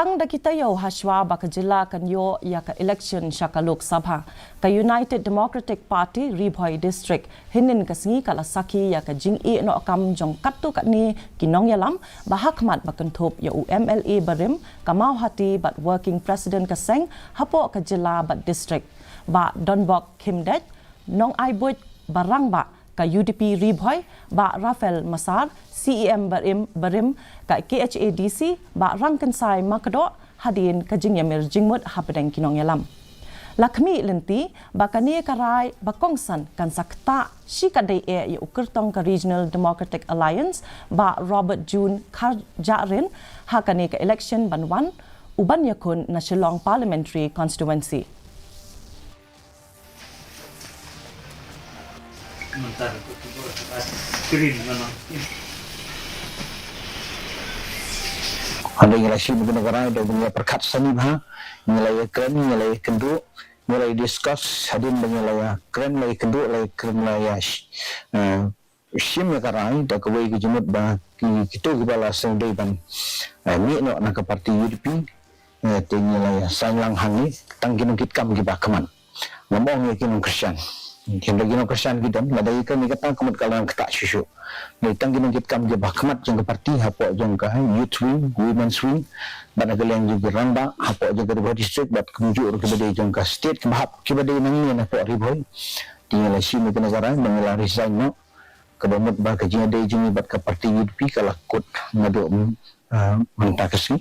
Kang da kita yo haswa ba kajila kan yo ya ka election shaka Lok Sabha ka United Democratic Party Ribhoi District hinin ka singi kala saki ya ka jing no kam jong katu kat ni kinong yalam ba hakmat ba kentop ya UMLA barim ka mau hati bat working president ka seng hapo ka jila bat district ba Donbok Kimdet nong ai buat barang ba ka UDP Ribhoi ba Rafael Masar CEM barim ka KHADC ba rangkan sai makado hadin ka jingyamir jingmut hapedeng kinong yalam lakmi lenti ba kani karai ba kongsan kan sakta shikadai ya ukertong ka Regional Democratic Alliance ba Robert June Karjarin hakani ka election banwan uban yakun na Shillong Parliamentary Constituency. Ada relasi negara ada punya perkat seni bah, nilai keren, nilai kenduk, nilai diskus, hadin nilai keren, nilai kenduk, nilai keren, nilai sim negara ini dah kawai kejemut bah kita kepala sendiri ban, ni nak ke parti UDP, nilai sayang hangi, tangkin kita kam kita keman, ngomong yakin Kristian. Kita gino Kristian kita, madai kan kita kemat kalau kita susu. Kita gino kita kam jebah kemat jangka parti, hapo jangka youth wing, women's wing, bana kalian juga randa, hapo jangka Ribhoi district, bat kemuju kepada jangka state, kebahap kepada nangi na hapo Ribhoi. Tinggal si mereka negara mengelar resign no, kebamut bah kajian ada jini bat ke parti UDP kalau kut ngadu mentakasi.